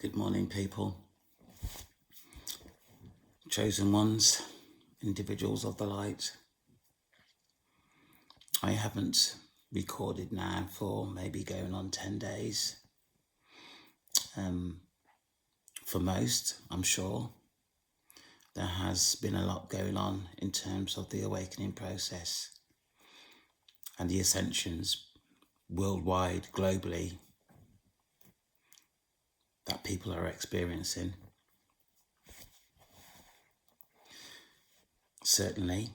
Good morning, people. Chosen ones, individuals of the light. I haven't recorded now for maybe going on 10 days. For most, I'm sure, there has been a lot going on in terms of the awakening process and the ascensions worldwide, globally, that people are experiencing. Certainly,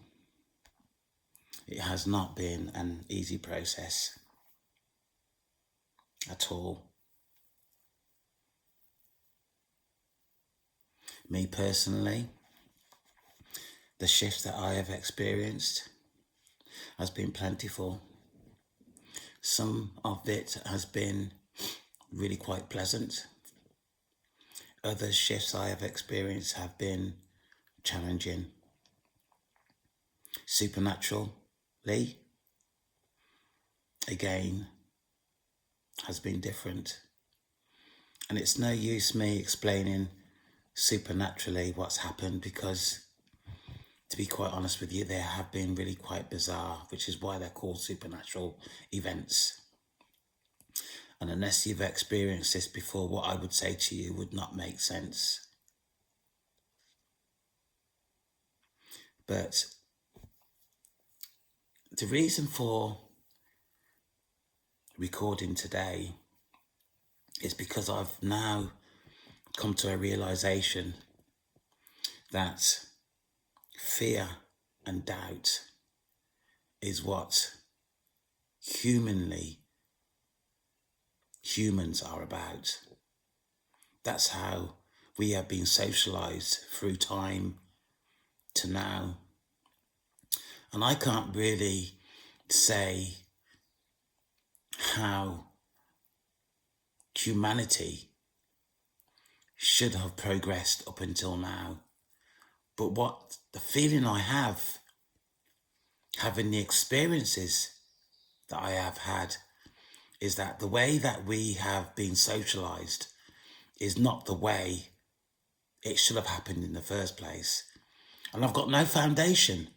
it has not been an easy process at all. Me personally, the shift that I have experienced has been plentiful. Some of it has been really quite pleasant. Other shifts I have experienced have been challenging. Supernaturally, again, has been different. And it's no use me explaining supernaturally what's happened because, to be quite honest with you, they have been really quite bizarre, which is why they're called supernatural events. And unless you've experienced this before, what I would say to you would not make sense. But the reason for recording today is because I've now come to a realization that fear and doubt is what humans are about. That's how we have been socialized through time to now. And I can't really say how humanity should have progressed up until now. But what the feeling I have, having the experiences that I have had, is that the way that we have been socialized is not the way it should have happened in the first place. And I've got no foundation,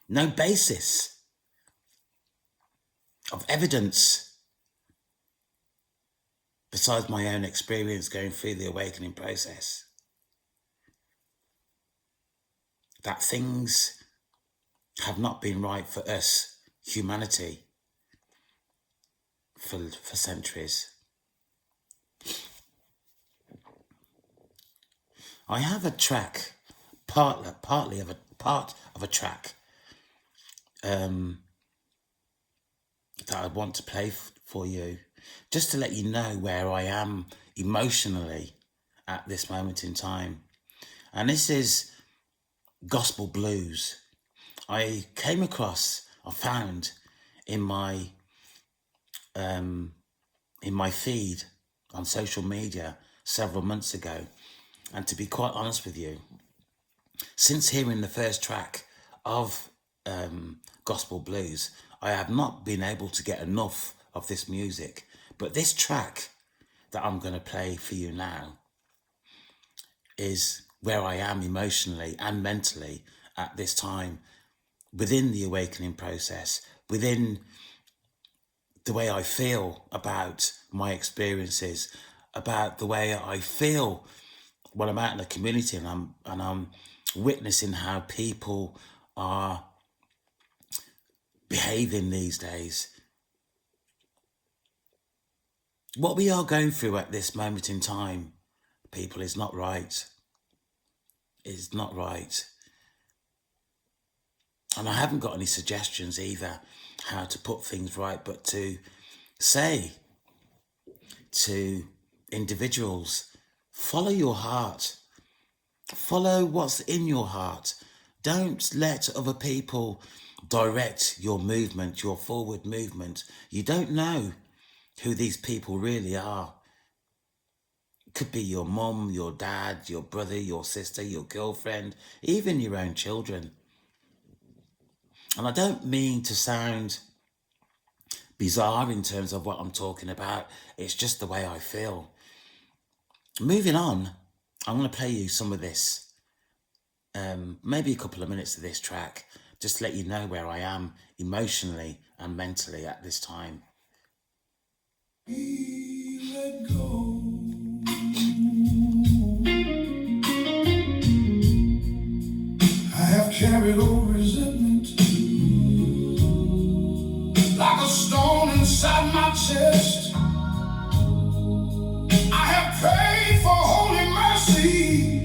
no basis of evidence besides my own experience going through the awakening process, that things have not been right for us, humanity, for centuries. I have a track, part of a track that I want to play for you, just to let you know where I am emotionally at this moment in time. And this is gospel blues. I found in my feed on social media several months ago. And to be quite honest with you, since hearing the first track of gospel blues, I have not been able to get enough of this music. But this track that I'm going to play for you now is where I am emotionally and mentally at this time, within the awakening process, within the way I feel about my experiences, about the way I feel when I'm out in the community and I'm witnessing how people are behaving these days. What we are going through at this moment in time, people, is not right. It's not right. And I haven't got any suggestions either how to put things right, but to say to individuals, follow your heart. Follow what's in your heart. Don't let other people direct your movement, your forward movement. You don't know who these people really are. It could be your mum, your dad, your brother, your sister, your girlfriend, even your own children. And I don't mean to sound bizarre in terms of what I'm talking about. It's just the way I feel. Moving on, I'm going to play you some of this, maybe a couple of minutes of this track, just to let you know where I am emotionally and mentally at this time. Let go. I have carried over resentment like a stone inside my chest. I have prayed for holy mercy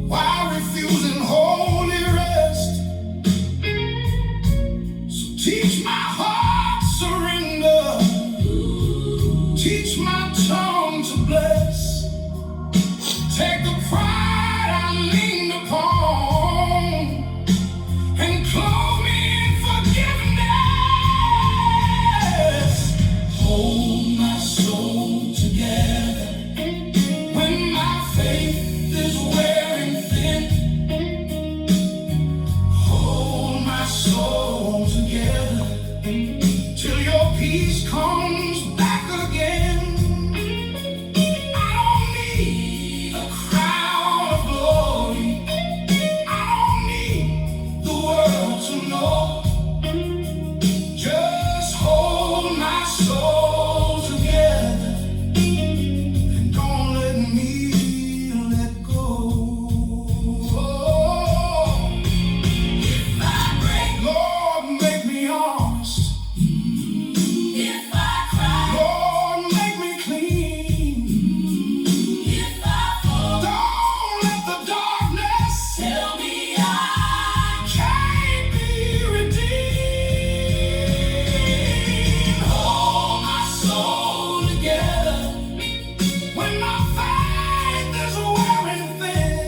while refusing holy rest. So teach my heart surrender, teach my tongue to bless. Take the pride I leaned upon and clothe me in forgiveness. Hold my soul together when my faith is wearing thin. Hold my soul together till your peace comes back again. I don't need a crown of glory. I don't need the world to know. Just hold my soul together and don't let me let go. If I break, Lord, make me honest. If I cry, Lord, make me clean. If I fall, don't let the darkness tell me I can't be redeemed. Hold my soul together when my faith is wearing thin.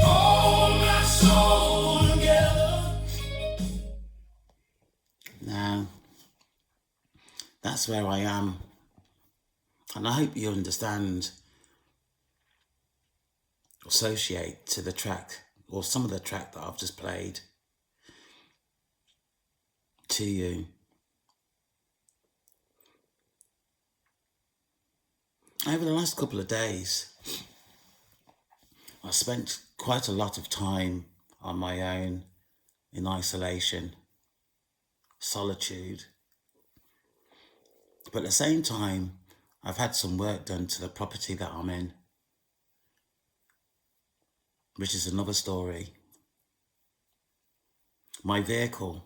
Hold my soul together. Now, that's where I am. And I hope you understand, associate to the track, or some of the track that I've just played to you. Over the last couple of days, I spent quite a lot of time on my own, in isolation, solitude. But at the same time, I've had some work done to the property that I'm in, which is another story. My vehicle,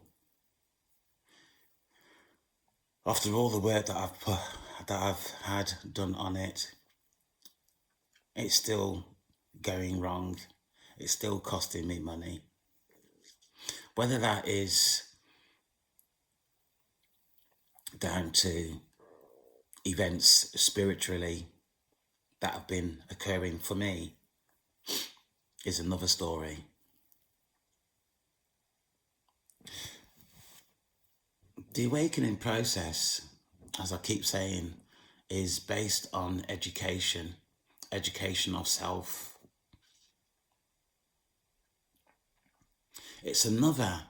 after all the work that I've had done on it, it's still going wrong. It's still costing me money. Whether that is down to events spiritually that have been occurring for me is another story. The awakening process, as I keep saying, is based on education of self. It's another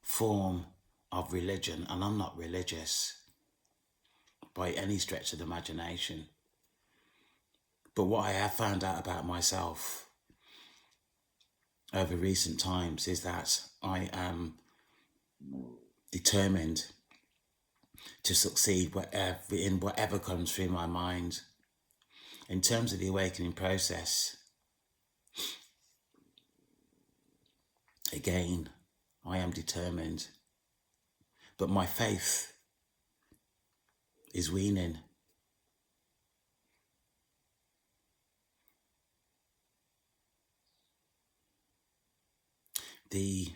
form of religion, and I'm not religious by any stretch of the imagination. But what I have found out about myself over recent times is that I am determined to succeed in whatever comes through my mind. In terms of the awakening process, again, I am determined, but my faith is weaning. The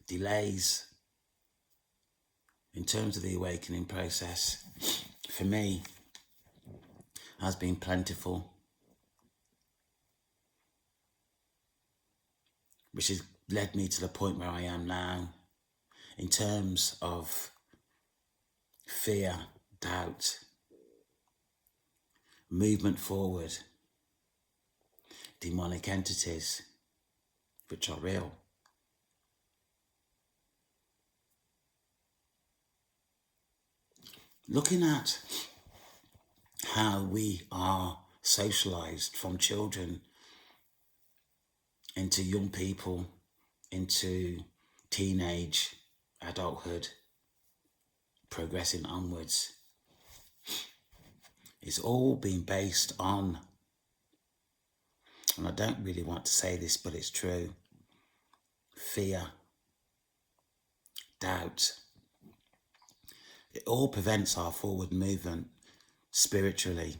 delays in terms of the awakening process, for me, has been plentiful, which has led me to the point where I am now in terms of fear, doubt, movement forward, demonic entities, which are real. Looking at how we are socialized from children into young people, into teenage, adulthood, progressing onwards. It's all been based on, and I don't really want to say this, but it's true, fear, doubt. It all prevents our forward movement spiritually.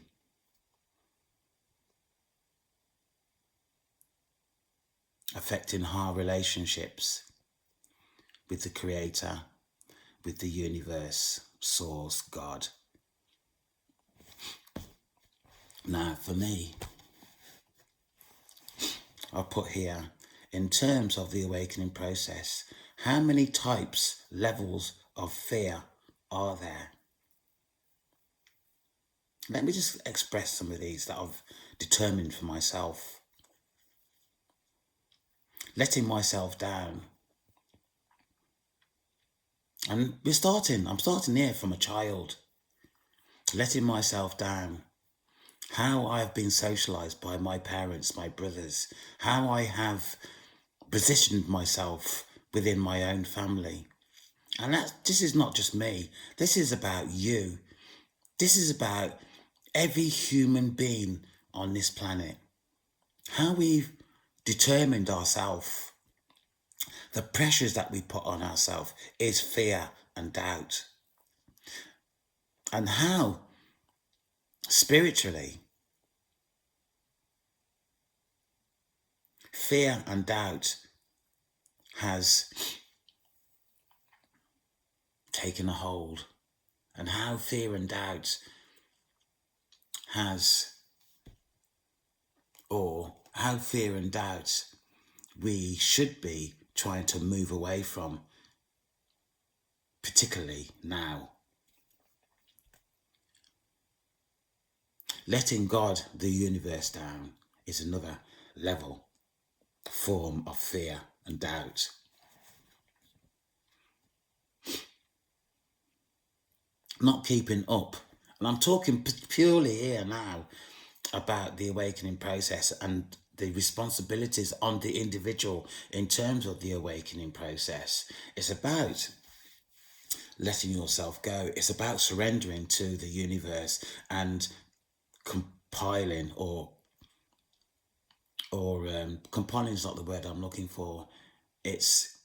Affecting our relationships with the Creator, with the universe, Source, God. Now, for me, I've put here, in terms of the awakening process, how many types, levels of fear are there? Let me just express some of these that I've determined for myself. Letting myself down. And I'm starting here from a child. Letting myself down. How I have been socialized by my parents, my brothers. How I have positioned myself within my own family. And this is not just me. This is about you. This is about every human being on this planet. How we've determined ourselves. The pressures that we put on ourselves is fear and doubt. And how spiritually fear and doubt has taken a hold, and how fear and doubt how fear and doubt we should be trying to move away from, particularly now. Letting God, the universe, down is another level, form of fear and doubt. Not keeping up. And I'm talking purely here now about the awakening process and the responsibilities on the individual in terms of the awakening process. It's about letting yourself go. It's about surrendering to the universe and compiling compiling is not the word I'm looking for. It's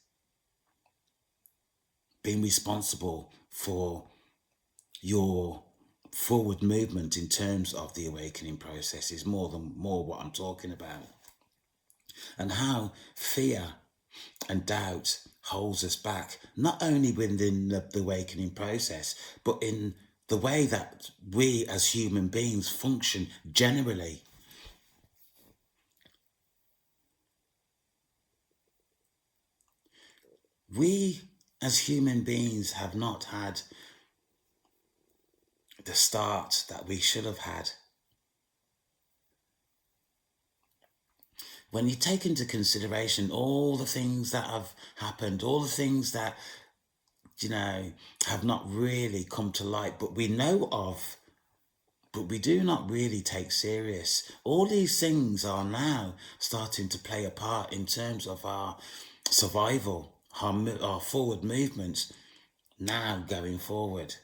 being responsible for your forward movement in terms of the awakening process is more what I'm talking about. And how fear and doubt holds us back, not only within the awakening process, but in the way that we as human beings function generally. We as human beings have not had the start that we should have had. When you take into consideration all the things that have happened, all the things that, have not really come to light, but we know of, but we do not really take serious. All these things are now starting to play a part in terms of our survival, our forward movements now going forward.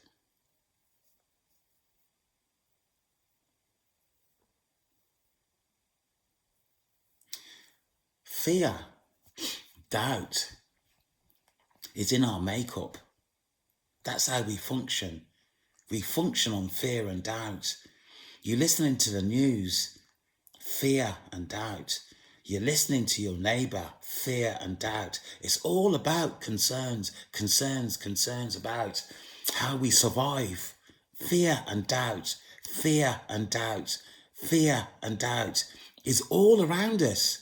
Fear, doubt is in our makeup. That's how we function. We function on fear and doubt. You're listening to the news, fear and doubt. You're listening to your neighbour, fear and doubt. It's all about concerns about how we survive. Fear and doubt, fear and doubt, fear and doubt is all around us.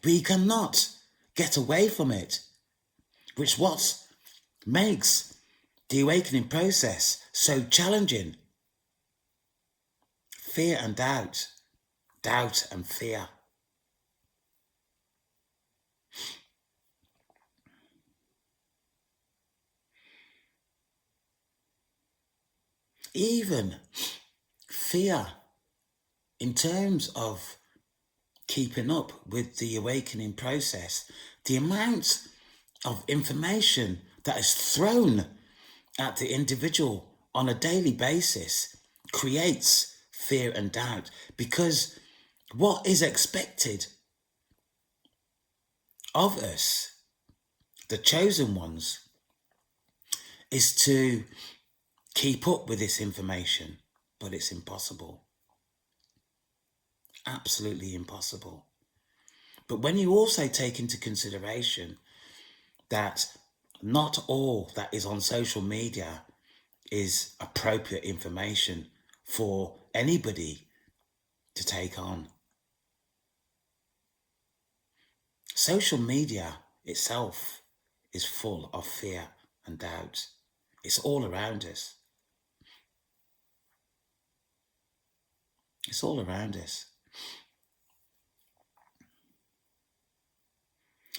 We cannot get away from it, which what makes the awakening process so challenging. Fear and doubt, doubt and fear. Even fear in terms of keeping up with the awakening process. The amount of information that is thrown at the individual on a daily basis creates fear and doubt, because what is expected of us, the chosen ones, is to keep up with this information, but it's impossible. Absolutely impossible. But when you also take into consideration that not all that is on social media is appropriate information for anybody to take on. Social media itself is full of fear and doubt. It's all around us. It's all around us.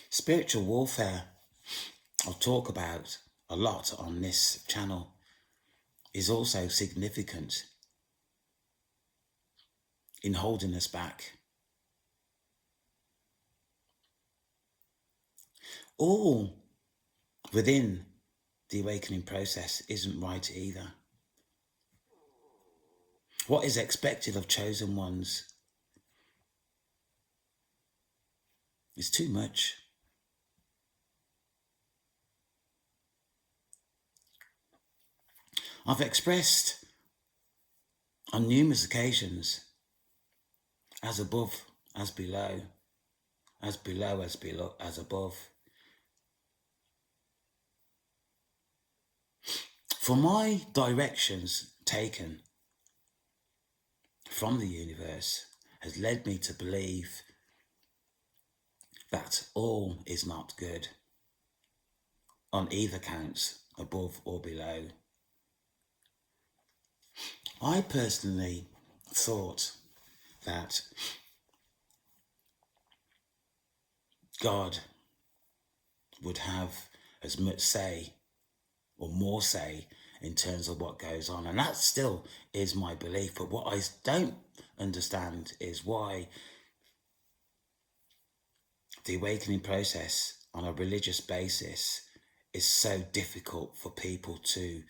Spiritual warfare, I'll talk about a lot on this channel, is also significant in holding us back. All within the awakening process isn't right either. What is expected of chosen ones is too much. I've expressed on numerous occasions, as above, as below, as below, as below, as above. For my directions taken from the universe has led me to believe that all is not good on either counts, above or below. I personally thought that God would have as much say or more say in terms of what goes on, and that still is my belief. But what I don't understand is why the awakening process on a religious basis is so difficult for people to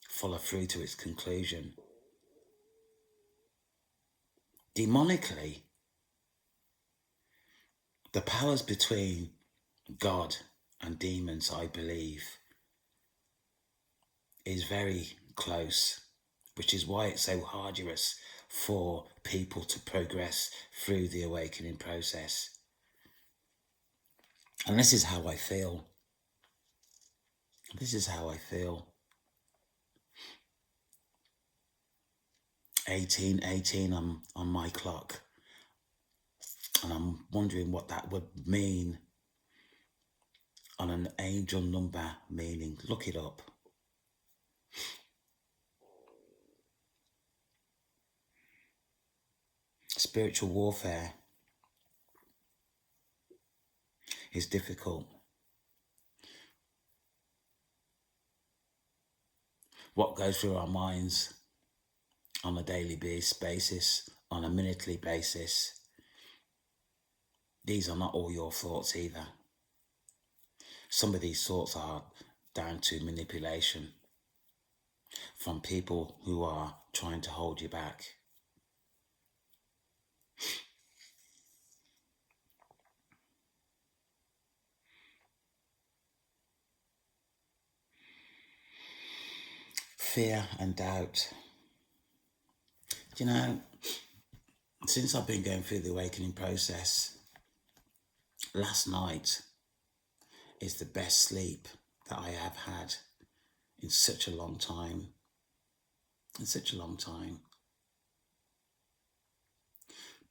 follow through to its conclusion. Demonically, the powers between God and demons, I believe, is very close, which is why it's so arduous for people to progress through the awakening process. And this is how I feel. This is how I feel. 1818 on my clock. And I'm wondering what that would mean on an angel number meaning. Look it up. Spiritual warfare is difficult. What goes through our minds on a daily basis, on a minutely basis, these are not all your thoughts either. Some of these thoughts are down to manipulation from people who are trying to hold you back. Fear and doubt. You know, since I've been going through the awakening process, last night is the best sleep that I have had in such a long time. In such a long time.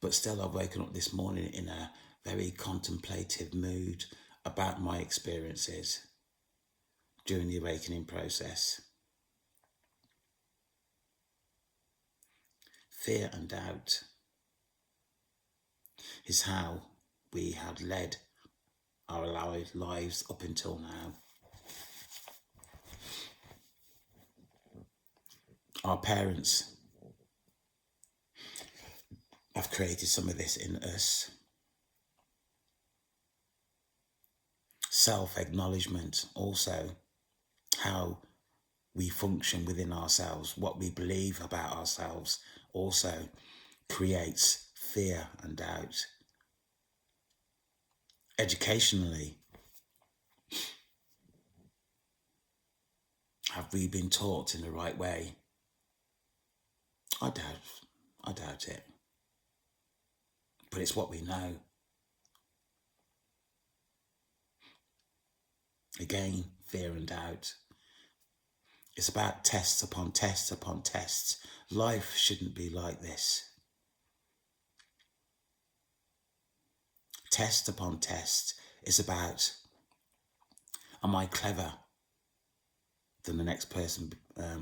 But still, I've woken up this morning in a very contemplative mood about my experiences during the awakening process. Fear and doubt is how we have led our lives up until now. Our parents have created some of this in us. Self-acknowledgement also, how we function within ourselves, what we believe about ourselves also creates fear and doubt. Educationally, have we been taught in the right way? I doubt it. But it's what we know. Again, fear and doubt. It's about tests upon tests upon tests. Life shouldn't be like this. Test upon test is about, am I clever than the next person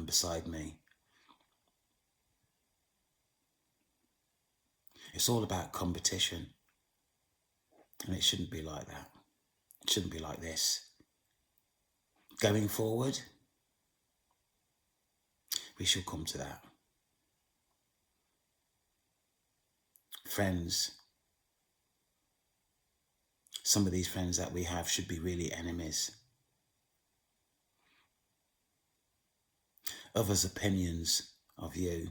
beside me? It's all about competition. And it shouldn't be like that. It shouldn't be like this. Going forward, we shall come to that. Friends, some of these friends that we have should be really enemies. Others' opinions of you.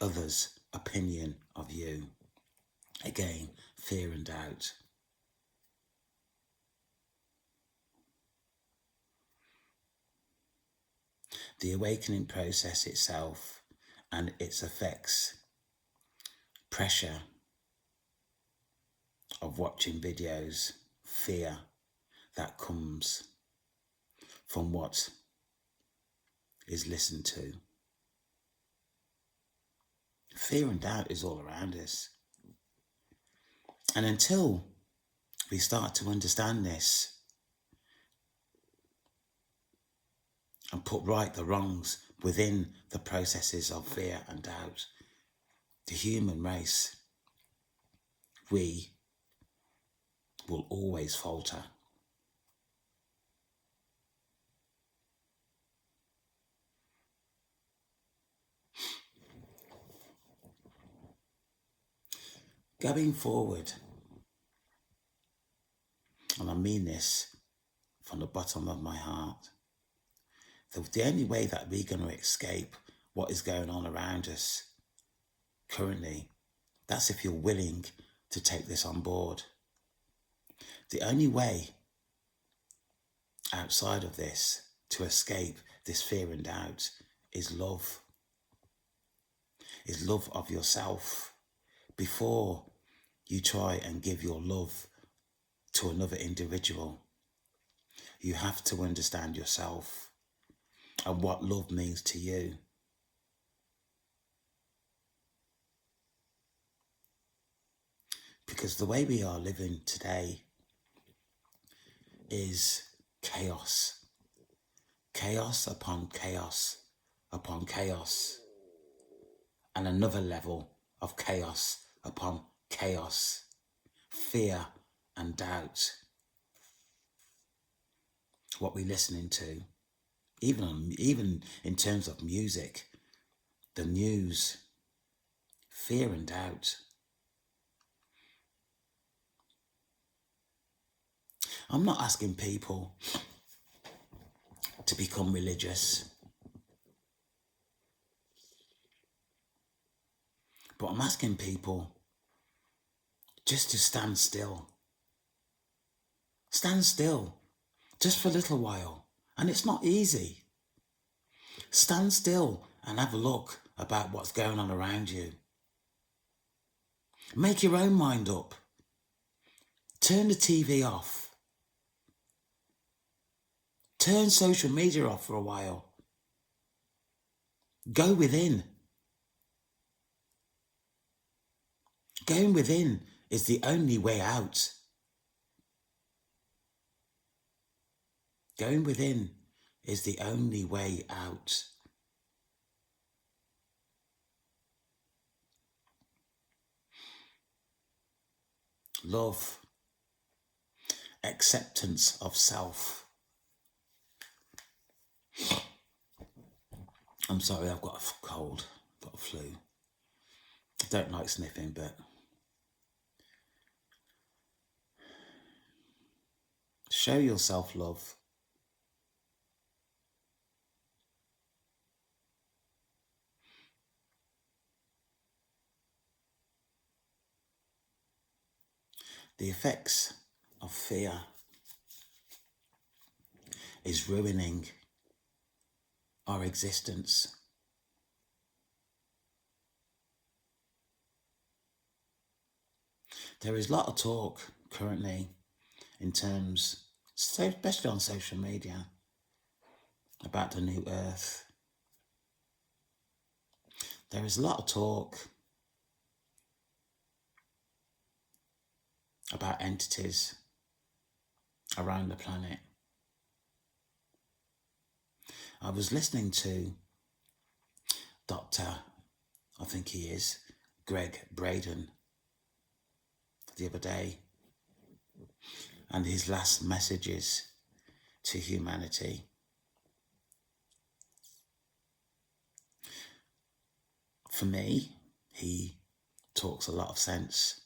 Others' opinion of you. Again, fear and doubt. The awakening process itself and its effects, pressure of watching videos, fear that comes from what is listened to. Fear and doubt is all around us. And until we start to understand this and put right the wrongs within the processes of fear and doubt, the human race, we will always falter. Going forward, and I mean this from the bottom of my heart, the only way that we're going to escape what is going on around us currently, that's if you're willing to take this on board. The only way outside of this to escape this fear and doubt is love. Is love of yourself. Before you try and give your love to another individual, you have to understand yourself and what love means to you. Because the way we are living today is chaos. Chaos upon chaos upon chaos. And another level of chaos upon chaos. Fear and doubt. What we're listening to, even in terms of music, the news, fear and doubt. I'm not asking people to become religious, but I'm asking people just to stand still. Stand still, just for a little while. And it's not easy. Stand still and have a look about what's going on around you. Make your own mind up. Turn the TV off. Turn social media off for a while. Go within. Going within is the only way out. Going within is the only way out. Love, acceptance of self. I'm sorry, I've got a cold, got a flu. I don't like sniffing, but show yourself love. The effects of fear is ruining our existence. There is a lot of talk currently in terms, especially on social media, about the new earth. There is a lot of talk about entities around the planet. I was listening to Dr. I think he is, Greg Braden, the other day, and his last messages to humanity. For me, he talks a lot of sense.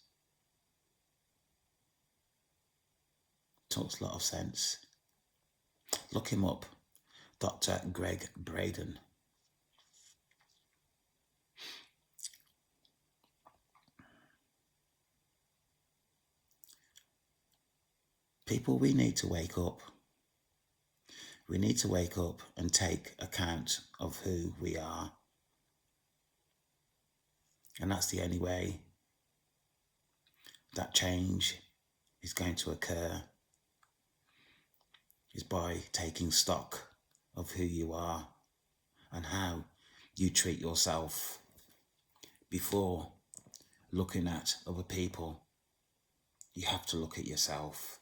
Look him up, Dr. Greg Braden. People, we need to wake up. We need to wake up and take account of who we are. And that's the only way that change is going to occur, is by taking stock of who you are and how you treat yourself before looking at other people. You have to look at yourself.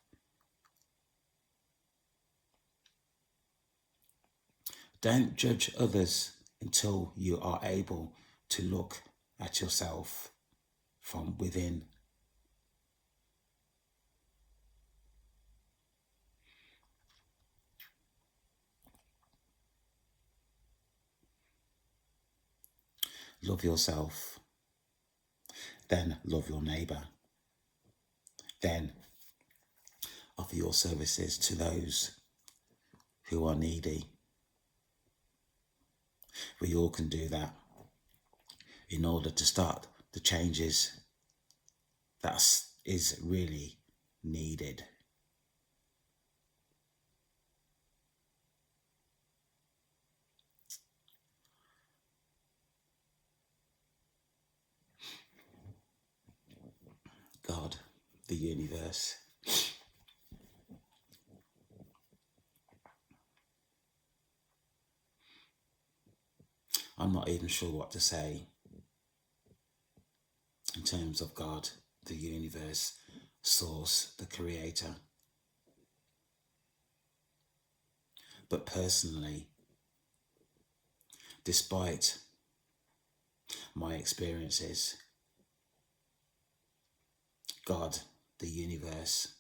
Don't judge others until you are able to look at yourself from within. Love yourself, then love your neighbour, then offer your services to those who are needy. We all can do that in order to start the changes that is really needed. God, the universe. I'm not even sure what to say in terms of God, the universe, source, the creator. But personally, despite my experiences, God, the universe,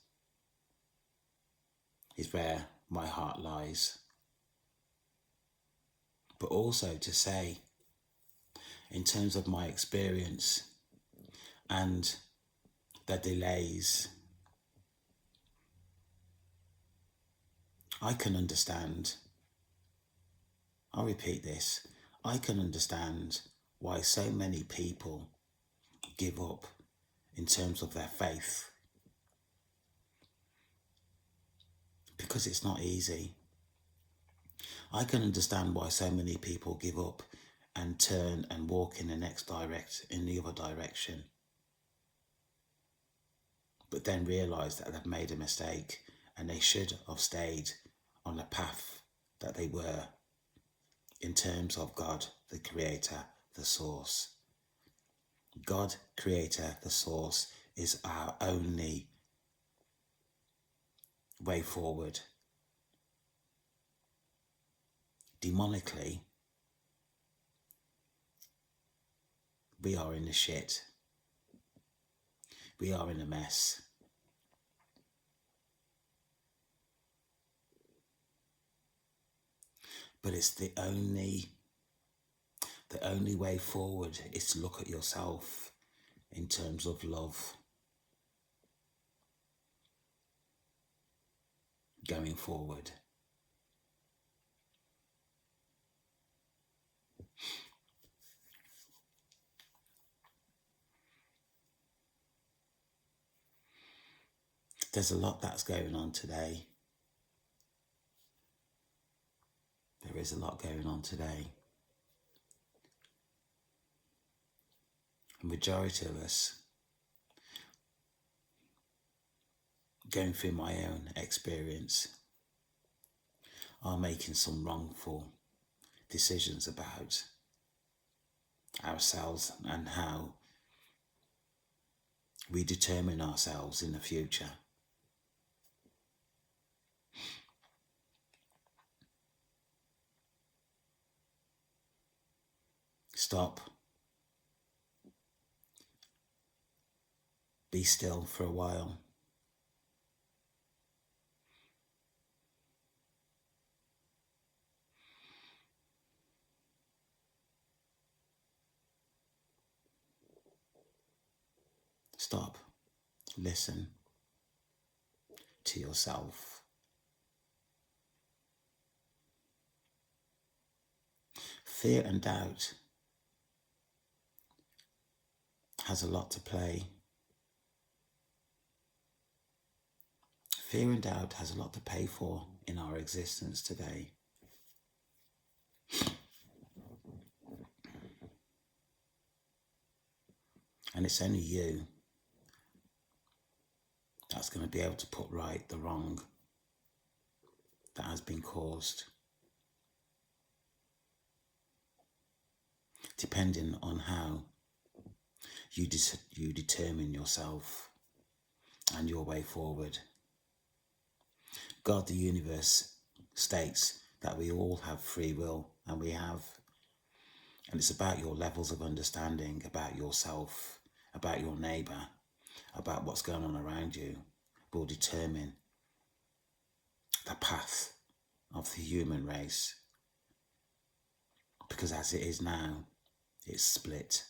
is where my heart lies. But also to say, in terms of my experience and the delays, I can understand, I'll repeat this, I can understand why so many people give up in terms of their faith. Because it's not easy. I can understand why so many people give up and turn and walk in the other direction. But then realise that they've made a mistake and they should have stayed on the path that they were in terms of God, the creator, the source. God, creator, the source is our only way forward. Demonically, we are in the shit. We are in a mess. But it's the only The only way forward is to look at yourself in terms of love. Going forward. There's a lot that's going on today. There is a lot going on today. A majority of us, going through my own experience, are making some wrongful decisions about ourselves and how we determine ourselves in the future. Stop. Be still for a while. Stop. Listen to yourself. Fear and doubt has a lot to play. Fear and doubt has a lot to pay for in our existence today. And it's only you that's going to be able to put right the wrong that has been caused. Depending on how you determine yourself and your way forward. God, the universe, states that we all have free will, and we have. And it's about your levels of understanding about yourself, about your neighbour, about what's going on around you, will determine the path of the human race. Because as it is now, it's split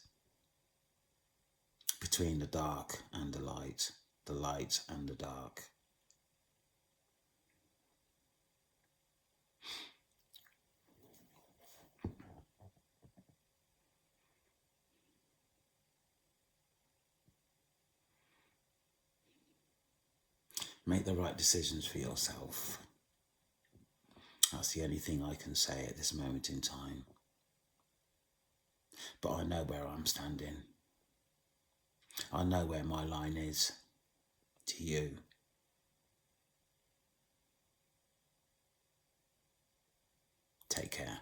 between the dark and the light and the dark. Make the right decisions for yourself. That's the only thing I can say at this moment in time. But I know where I'm standing. I know where my line is to you. Take care.